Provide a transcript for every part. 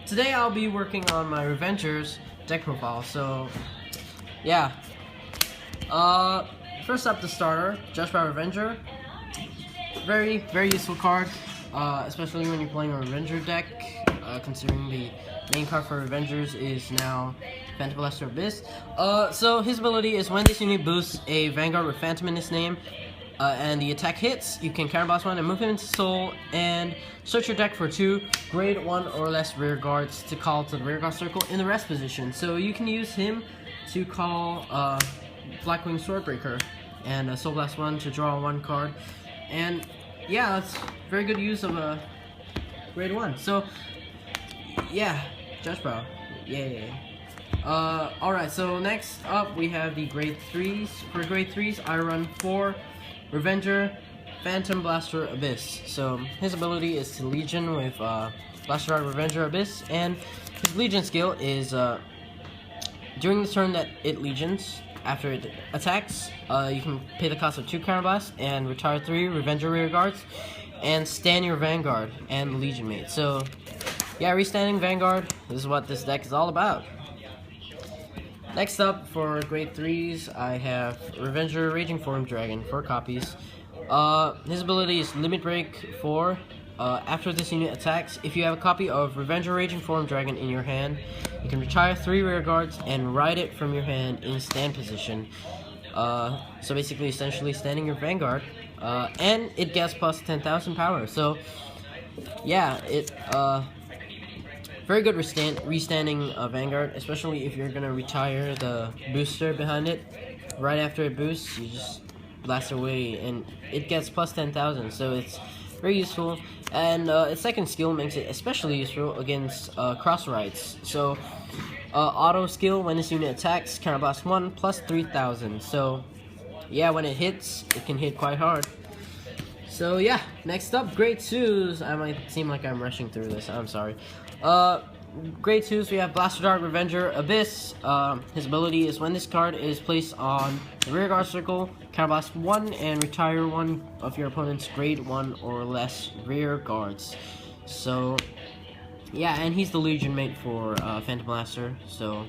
today I'll be working on my Revengers deck profile. So, yeah. First up, the starter, Judged by Revenger. Very useful card, especially when you're playing a Revenger deck, considering the main card for Revengers is now Phantom Blaster Abyss. So his ability is when this unit boosts a Vanguard with Phantom in its name, and the attack hits, you can counterblast one and move him into Soul, and search your deck for 2 grade 1 or less rear guards to call to the rear guard circle in the rest position. So you can use him to call Blackwing Swordbreaker and Soul Blast 1 to draw 1 card. And yeah, that's very good use of a grade 1. So yeah, Judge Brow. Yay. Alright, so next up we have the grade 3s. For grade 3s, I run 4 Revenger, Phantom Blaster Abyss. So his ability is to Legion with Blaster Art Revenger Abyss, and his Legion skill is during the turn that it Legions, after it attacks, you can pay the cost of 2 counterblasts and retire 3 Revenger rear guards, and stand your Vanguard and Legion mate. So yeah, restanding Vanguard is what this deck is all about. Next up, for grade 3s, I have Revenger Raging Form Dragon, 4 copies. His ability is Limit Break 4. After this unit attacks, if you have a copy of Revenger Raging Form Dragon in your hand, you can retire 3 rear guards and ride it from your hand in stand position. So basically, essentially standing your Vanguard, and it gets plus 10,000 power. So yeah, it very good restanding Vanguard, especially if you're gonna retire the booster behind it. Right after it boosts, you just blast away, and it gets plus 10,000, so it's very useful. And its second skill makes it especially useful against cross rides. So auto skill, when this unit attacks, counterblast 1 plus 3,000. So yeah, when it hits, it can hit quite hard. So yeah, next up, grade 2s. I might seem like I'm rushing through this, I'm sorry. Grade 2s, we have Blaster Dart Revenger Abyss. His ability is when this card is placed on the rear guard circle, counterblast 1 and retire 1 of your opponent's grade 1 or less rear guards. So yeah, and he's the Legion mate for Phantom Blaster. So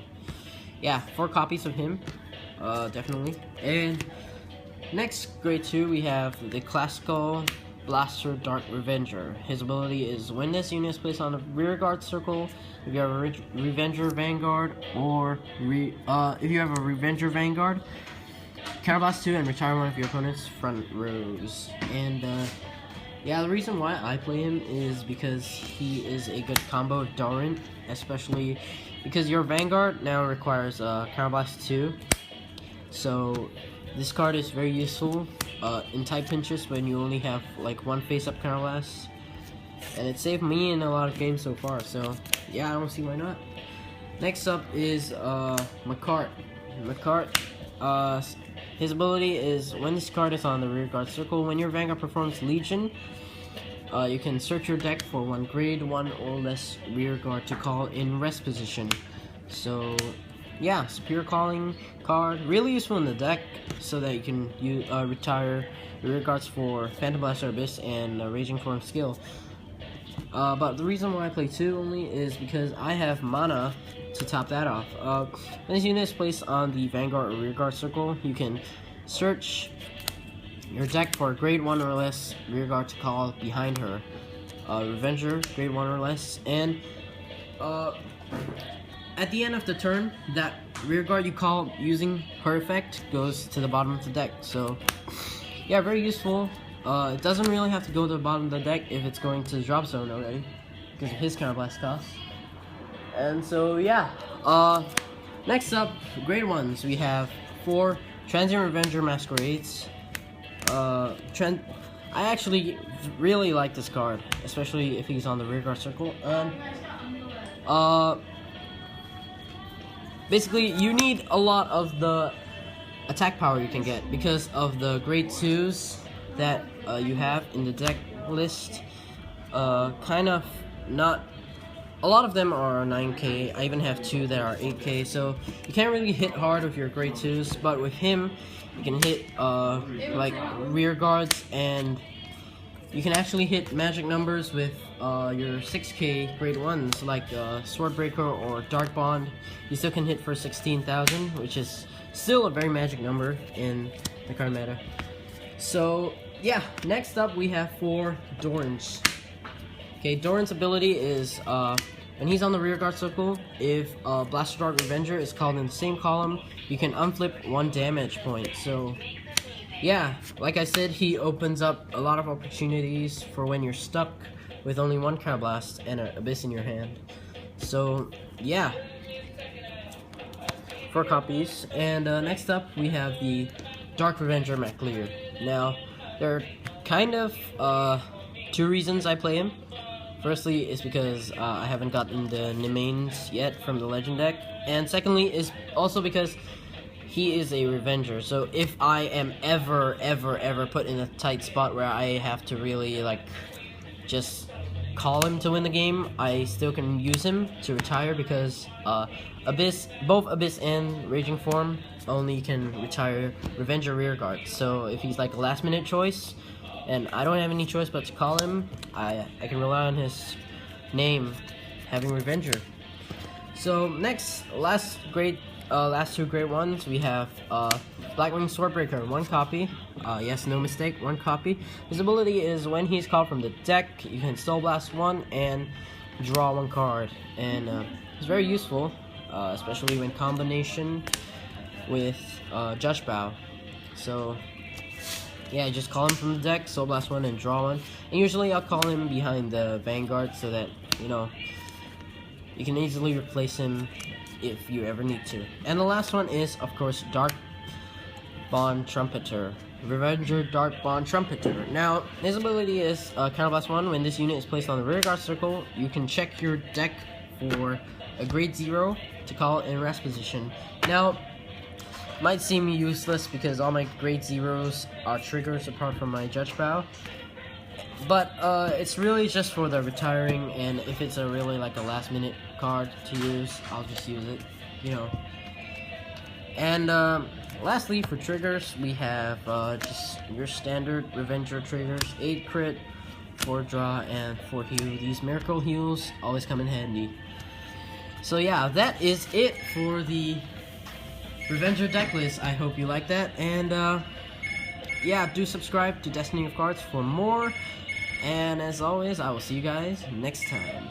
yeah, 4 copies of him, definitely. And next, grade 2, we have the classical Blaster Dart Revenger. His ability is when this unit is placed on a rear guard circle, if you have a Revenger Vanguard, or if you have a Revenger Vanguard, counterblast 2 and retire 1 of your opponent's front rows. And yeah, the reason why I play him is because he is a good combo Darant, especially because your Vanguard now requires counterblast 2. So this card is very useful in type pinches when you only have like 1 face-up counterblast, and it saved me in a lot of games so far. So yeah, I don't see why not. Next up is McCart. His ability is when this card is on the rear guard circle, when your Vanguard performs Legion, you can search your deck for 1 grade 1 or less rear guard to call in rest position. So yeah, superior calling card, really useful in the deck, so that you can retire rear guards for Phantom Blaster Abyss and Raging Form skill. But the reason why I play 2 only is because I have mana to top that off. When this unit is placed on the Vanguard or rear guard circle, you can search your deck for grade 1 or less rear guard to call behind her. Revenger, grade 1 or less, and at the end of the turn, that rear guard you call using her effect goes to the bottom of the deck. So yeah, very useful. It doesn't really have to go to the bottom of the deck if it's going to the drop zone already, because of his counterblast cost. And so yeah, next up, grade 1s, we have 4 Transient Revenger Masquerades. I actually really like this card, especially if he's on the rear guard circle. And basically, you need a lot of the attack power you can get because of the grade 2s that you have in the deck list. Kind of not... A lot of them are 9k, I even have 2 that are 8k, so you can't really hit hard with your grade 2s, but with him, you can hit like rear guards and you can actually hit magic numbers with your 6K grade 1s like Swordbreaker or Dark Bond. You still can hit for 16,000, which is still a very magic number in the card meta. So yeah, next up we have 4 Doran's. Okay, Doran's ability is when he's on the rear guard circle, if Blaster Dart Revenger is called in the same column, you can unflip 1 damage point. So yeah, like I said, he opens up a lot of opportunities for when you're stuck with only 1 Counterblast and an Abyss in your hand. So yeah, 4 copies. And next up we have the Dark Revenger MacLear. Now, there are kind of 2 reasons I play him. Firstly is because I haven't gotten the Nemains yet from the Legend deck, and secondly is also because he is a Revenger. So if I am ever put in a tight spot where I have to really like just call him to win the game, I still can use him to retire because both Abyss and Raging Form only can retire Revenger rearguard. So if he's like a last minute choice and I don't have any choice but to call him, I can rely on his name having Revenger. So next, last 2 great ones, we have Blackwing Swordbreaker, 1 copy. Yes, no mistake, 1 copy. His ability is when he's called from the deck, you can Soul Blast 1 and draw 1 card. And it's very useful, especially when combination with Judge Bow. So yeah, just call him from the deck, Soul Blast 1 and draw 1. And usually I'll call him behind the Vanguard so that, you know, you can easily replace him if you ever need to. And the last one is, of course, Dark Bond Trumpeter. Revenger Dark Bond Trumpeter. Now, his ability is Counterblast 1. When this unit is placed on the rear guard circle, you can check your deck for a grade 0 to call it in rest position. Now, might seem useless because all my grade 0s are triggers apart from my Judge Bow. But it's really just for the retiring, and if it's a really like a last minute card to use, I'll just use it, you know. And lastly, for triggers, we have just your standard Revenger triggers: 8 crit, 4 draw, and 4 heal. These miracle heals always come in handy. So yeah, that is it for the Revenger deck list. I hope you like that, and yeah, do subscribe to Destiny of Cards for more. And as always, I will see you guys next time.